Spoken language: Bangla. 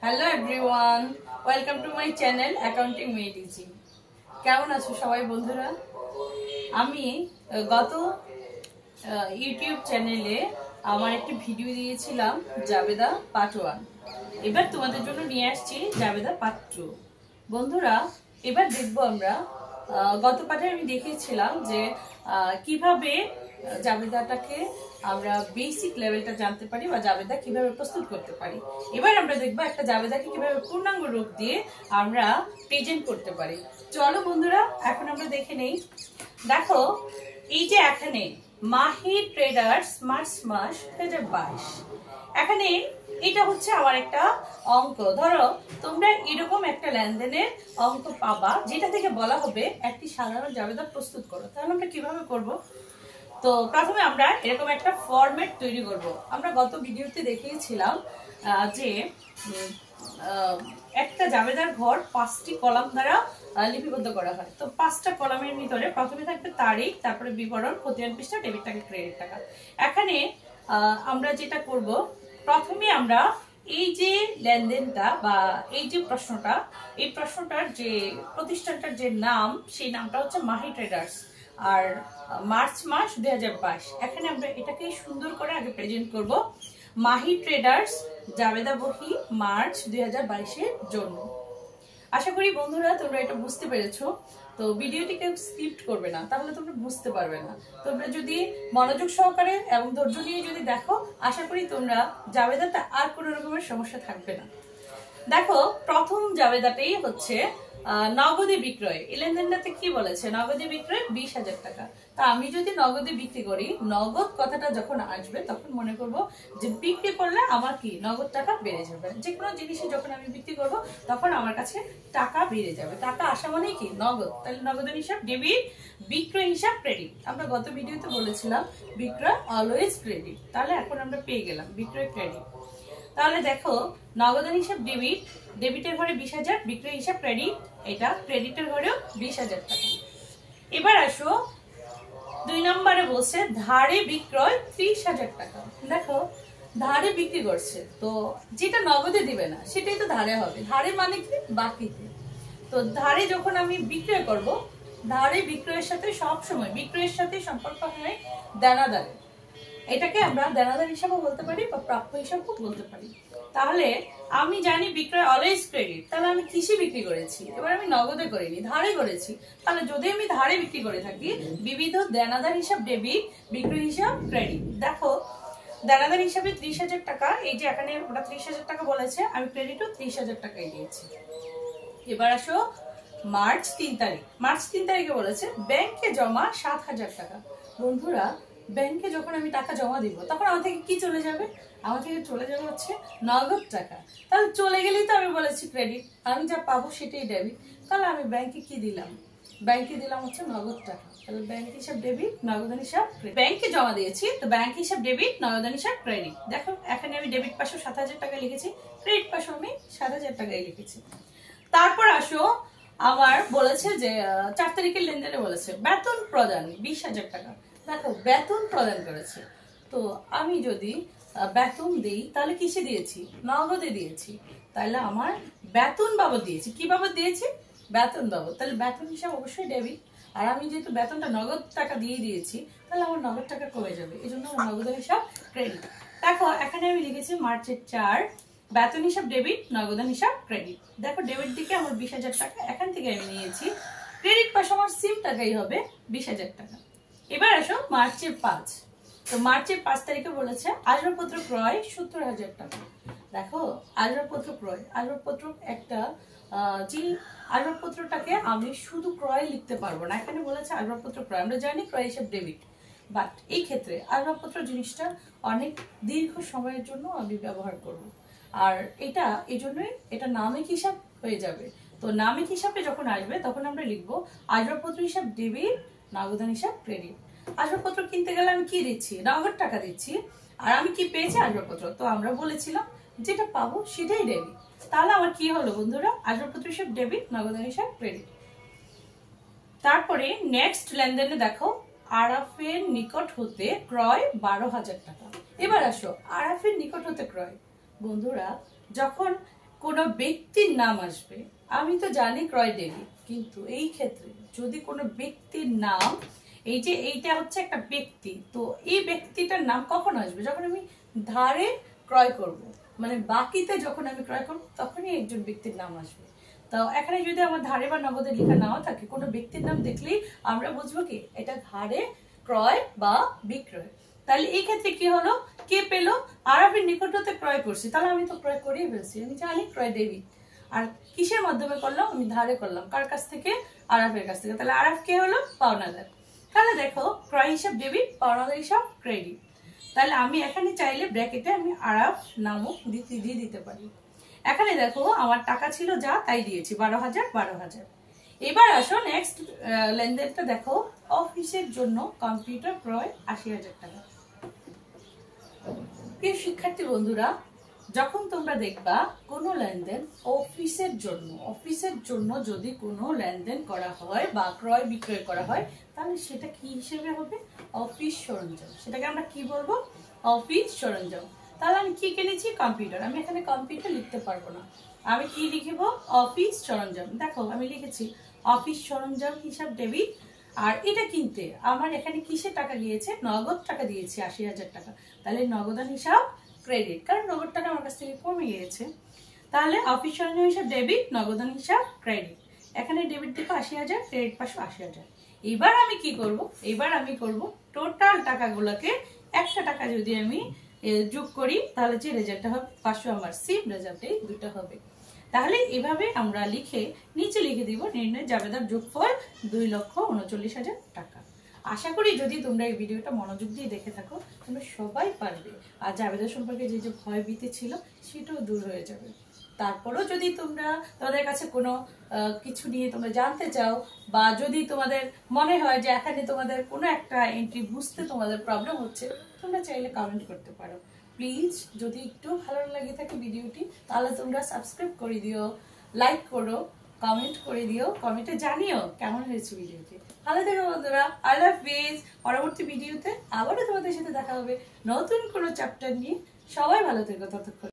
Hello everyone, welcome to my channel accounting with easy. কেমন আছো সবাই বন্ধুরা? আমি গত ইউটিউব চ্যানেলে আমার একটি ভিডিও দিয়েছিলাম জাবেদা পার্ট 1। এবার তোমাদের জন্য নিয়ে আসছি জাবেদা পার্ট 2। বন্ধুরা, এবার দেখবো আমরা গত পাঠে আমি দেখিয়েছিলাম যে কিভাবে জাবেদাটাকে আমরা বেসিক লেভেলটা জানতে পারি বা জাবেদা কিভাবে প্রস্তুত করতে পারি। এবার আমরা দেখবো একটা জাবেদাকে কিভাবে পূর্ণাঙ্গ রূপ দিয়ে আমরা প্রেজেন্ট করতে পারি। চলো বন্ধুরা, এখন আমরা দেখে নেই। দেখো, এই যে এখানে মাহি ট্রেডার্স মার্চ মাস 2022, এখানে এটা হচ্ছে আমার একটা অঙ্ক। ধরো তোমরা এরকম একটা লেনদেনের অঙ্ক পাবা যেটা থেকে বলা হবে একটি সাধারণ জাবেদা প্রস্তুত করো। তাহলে আমরা কিভাবে করব? তো প্রথমে আমরা এরকম একটা ফরম্যাট তৈরি করব। আমরা গত ভিডিওতে দেখিয়েছিলাম যে একটা জাবেদার ঘর 5টি কলাম দ্বারা লিপিবদ্ধ করা হয়। তো 5টা কলামের ভিতরে প্রথমে থাকবে তারিখ, তারপরে বিবরণ, খতিয়ান পৃষ্ঠা, ডেবিট টাকা, ক্রেডিট টাকা। এখানে আমরা যেটা করব, প্রথমে আমরা এই যে লেনদেনটা বা এই যে প্রশ্নটা, এই প্রশ্নটার যে প্রতিষ্ঠানটার যে নাম, সেই নামটা হচ্ছে মাহি ট্রেডার্স আর মার্চ মাস 2022। এখানে আমরা এটাকে সুন্দর করে আগে প্রেজেন্ট করব, মাহি ট্রেডার্স জাবেদা বহি মার্চ 2022-এর জন্য। আশা করি বন্ধুরা তোমরা এটা বুঝতে পেরেছো। তো ভিডিওটিকে স্কিপ করবে না, তাহলে তোমরা বুঝতে পারবে না। তোমরা যদি মনোযোগ সহকারে এবং ধৈর্য নিয়ে যদি দেখো, আশা করি তোমরা জাবেদাতে আর কোনো রকমের সমস্যা থাকবে না। দেখো, প্রথম জাবেদাটাই হচ্ছে নগদে বিক্রয়। এই লেনদেনটাতে কি বলেছে? নগদে বিক্রয় 20,000 টাকা। তা আমি যদি নগদে বিক্রি করি, নগদ কথাটা যখন আসবে তখন মনে করব যে বিক্রি করলে আমার কি নগদ টাকা বেড়ে যাবে। যে কোনো জিনিসে যখন আমি বিক্রি করব তখন আমার কাছে টাকা বেড়ে যাবে। টাকা আসা মানেই কি নগদ। তাহলে নগদের হিসাব ডেবিট, বিক্রয় হিসাব ক্রেডিট। আমরা গত ভিডিওতে বলেছিলাম বিক্রয় অলওয়েজ ক্রেডিট। তাহলে এখন আমরা পেয়ে গেলাম বিক্রয় ক্রেডিট। তাহলে দেখো, নগদের হিসাব ডেবিট, ডেবিটের ঘরে 20,000, বিক্রয় হিসাব ক্রেডিট, এটা ক্রেডিটের ঘরেও 20,000 টাকা। এবার আসো 2 নম্বরে বলছে ধারে বিক্রয় 30,000 টাকা। দেখো, ধারে বিক্রি করছে, তো যেটা নগদে দিবে না সেটাই তো ধারে হবে। ধারে মানে কি? বাকিতে। তো ধারে যখন আমি বিক্রয় করব, ধারে বিক্রয়ের সাথে সবসময় বিক্রয়ের সাথে সম্পর্ক হয় দেনাদারে। এটাকে আমরা দেনাদার হিসাবও বলতে পারি বা প্রাপ্য হিসাবও বলতে পারি। তাহলে আমি জানি বিক্রয় অলওয়েজ ক্রেডিট, তাহলে আমি কিসে বিক্রি করেছি? এবার আমি নগদে করিনি, ধারে করেছি। তাহলে যদি আমি ধারে বিক্রি করে থাকি, বিবিধ দেনাদার হিসাব ডেবিট, বিক্রয় হিসাব ক্রেডিট। দেখো, দেনাদার হিসাবে 30,000 টাকা, এই যে এখানে ওটা 30,000 টাকা বলেছে, আমি ক্রেডিটও 30,000 টাকাই দিয়েছি। এবার আসো মার্চ 3 তারিখ। মার্চ 3 তারিখে বলেছে ব্যাংকে জমা 7,000 টাকা। বন্ধুরা, ব্যাংকে যখন আমি টাকা জমা দিব তখন আমার থেকে কি চলে যাবে? আমার থেকে চলে যাবে হচ্ছে নগদ টাকা। তাহলে চলে গেলেই তো আমি বলেছি ক্রেডিট, আমি যা পাবো সেটাই ডেবিট। তাহলে আমি ব্যাংকে কি দিলাম? ব্যাংকে দিলাম হচ্ছে নগদ টাকা। তাহলে ব্যাংক হিসাব ডেবিট, নগদান হিসাব ক্রেডিট। ব্যাংকে জমা দিয়েছি, তো ব্যাংক হিসাব ডেবিট, নগদান হিসাব ক্রেডিট। দেখো, এখানে আমি ডেবিট পাশেও 7,000 টাকা লিখেছি, ক্রেডিট পাশেও আমি 7,000 টাকাই লিখেছি। তারপর আসো, আমার বলেছে যে 4 তারিখের লেনদেনে বলেছে বেতন প্রদান 20,000 টাকা। দেখো, বেতন প্রদান করেছে, তো আমি যদি বেতন দিই তাহলে কিসে দিয়েছি? নগদে দিয়েছি। তাহলে আমার বেতন বাবদ দিয়েছি। কি বাবদ দিয়েছি? বেতন বাবদ। তাহলে বেতন হিসাব অবশ্যই ডেবিট। আর আমি যেহেতু বেতনটা নগদ টাকা দিয়ে দিয়েছি, তাহলে আমার নগদ টাকা কমে যাবে, এই জন্য আমার নগদের হিসাব ক্রেডিট। দেখো, এখানে আমি লিখেছি মার্চের 4, বেতন হিসাব ডেবিট, নগদান হিসাব ক্রেডিট। দেখো, ডেবিট দিকে আমার 20,000 টাকা এখান থেকে আমি নিয়েছি, ক্রেডিট পাশে আমার সিম টাকাই হবে 20,000 টাকা। এবার আসো মার্চের 5। তো মার্চের 5 তারিখে বলেছে আসবাবপত্র ক্রয় 70,000 টাকা। দেখো, আসবাবপত্র ক্রয়, আসবাবপত্র একটা যে আসবাবপত্রটাকে আমি শুধু ক্রয় লিখতে পারবো না। এখানে বলেছে আসবাবপত্র ক্রয়, আমরা জানি ক্রয় হিসাব ডেবিট, বাট এই ক্ষেত্রে আসবাবপত্র জিনিসটা অনেক দীর্ঘ সময়ের জন্য আমি ব্যবহার করব। আর এটা এই জন্যই এটা নামিক হিসাব হয়ে যাবে। তো নামিক হিসাবে যখন আসবে তখন আমরা লিখবো আসবাবপত্র হিসাব ডেবিট, নগদান হিসাব ক্রেডিট। আসবাবপত্র কিনতে গেলে আমি কি দিচ্ছি? নগদ টাকা দিচ্ছি। আর আমি কি পেয়েছি? আসবাবপত্র। তো আমরা বলেছিলাম যেটা পাবো সেটাই ডেবিট। তাহলে আমার কি হলো বন্ধুরা? আসবাবপত্র হিসাব ডেবিট, নগদান হিসাব ক্রেডিট। তারপরে নেক্সট লেনদেনে দেখো, আরাফের নিকট হতে ক্রয় 12,000 টাকা। এবার আসো, আরাফের নিকট হতে ক্রয়। বন্ধুরা, যখন কোনো ব্যক্তির নাম আসবে, আমি তো জানি ক্রয় ডেবিট, কিন্তু এই ক্ষেত্রে যদি কোনো ব্যক্তির নাম, এই যে এইটা হচ্ছে একটা ব্যক্তি, তো এই ব্যক্তিটার নাম কখন আসবে? যখন আমি ধারে ক্রয় করব, মানে বাকিতে যখন আমি ক্রয় করব তখনই একজন ব্যক্তির নাম আসবে। তো এখানে যদি আমার ধারে বা নগদে লেখা নাও থাকে, কোনো ব্যক্তির নাম দেখলেই আমরা বুঝবো কি এটা ধারে ক্রয় বা বিক্রয়। তাহলে এই ক্ষেত্রে কি হলো, কে পেলো? আরাফের নিকট হতে ক্রয় করছি, তাহলে আমি তো ক্রয় করেই ফেলছি, আমি জানি ক্রয় ডেবিট। আর কিসের মাধ্যমে করলাম? আমি ধারে করলাম, কার কাছ থেকে? আরাফের কাছ থেকে। তাহলে আরাফ কে হলো? পাওনাদার। তাহলে দেখো ক্রয় হিসাব ডেবিট, পাওনাদার হিসাব ক্রেডিট। তাহলে আমি এখানে চাইলে ব্র্যাকেটে আমি আরাফ নামক দিয়ে দিতে পারি। এখানে দেখো আমার টাকা ছিল যা, তাই দিয়েছি 12,000 12,000। এবার আসো নেক্সট লেনদেনটা দেখো, অফিসের জন্য কম্পিউটার ক্রয় 80,000 টাকা। প্রিয় শিক্ষার্থী বন্ধুরা, যখন তোমরা দেখবা কোনো লেনদেন অফিসের জন্য যদি কোনো লেনদেন করা হয় বা ক্রয় বিক্রয় করা হয়, তাহলে সেটা কি হিসেবে হবে? অফিস সরঞ্জাম। সেটাকে আমরা কি বলবো? অফিস সরঞ্জাম। তাহলে আমি কি কিনেছি? কম্পিউটার। আমি এখানে কম্পিউটার লিখতে পারবো না, আমি কি লিখবো? অফিস সরঞ্জাম। দেখো আমি লিখেছি অফিস সরঞ্জাম হিসাব ডেবিট। আর এটা কিনতে আমার এখানে কিসের টাকা গিয়েছে? নগদ টাকা দিয়েছি 80,000 টাকা। তাহলে নগদান হিসাব ক্রেডিট, কারণ নগদ টাকা আমার কাছ থেকে কমে গিয়েছে। তাহলে অফিস সরঞ্জাম হিসাব ডেবিট, নগদান হিসাব ক্রেডিট। এখানে ডেবিট দিকে 80,000, ক্রেডিট পাশে 80,000। এবার আমি কি করব? এবার আমি করব টোটাল টাকাগুলোকে একটা টাকা যদি আমি যোগ করি, তাহলে যে রেজাল্টটা হবে 500 আমার সেম রেজাল্টে দুটো হবে। তাহলে এভাবে আমরা লিখে নিচে লিখে দিব নির্ণয় জাবেদার যোগফল 2,39,000 টাকা। আশা করি যদি তোমরা এই ভিডিওটা মনোযোগ দিয়ে দেখে থাকো, তোমরা সবাই পারবে। আর জাবেদা সম্পর্কে যে যে ভয় ভীতি ছিল সেটাও দূর হয়ে যাবে। তারপরেও যদি তোমরা তোমাদের কাছে কোনো কিছু নিয়ে তোমরা জানতে চাও, বা যদি তোমাদের মনে হয় যে এখানে তোমাদের কোনো একটা এন্ট্রি বুঝতে তোমাদের প্রবলেম হচ্ছে, তোমরা চাইলে কমেন্ট করতে পারো। প্লিজ যদি একটু ভালো লাগে থাকে ভিডিওটি, তাহলে তোমরা সাবস্ক্রাইব করে দিও, লাইক করো, কমেন্ট করে দিও, কমেন্টে জানিও কেমন হয়েছে ভিডিওটি। ভালো থেকো বন্ধুরা, আল্লাহ হাফেজ। পরবর্তী ভিডিওতে আবারও তোমাদের সাথে দেখা হবে নতুন কোনো চ্যাপ্টার নিয়ে। সবাই ভালো থেকো ততক্ষণ।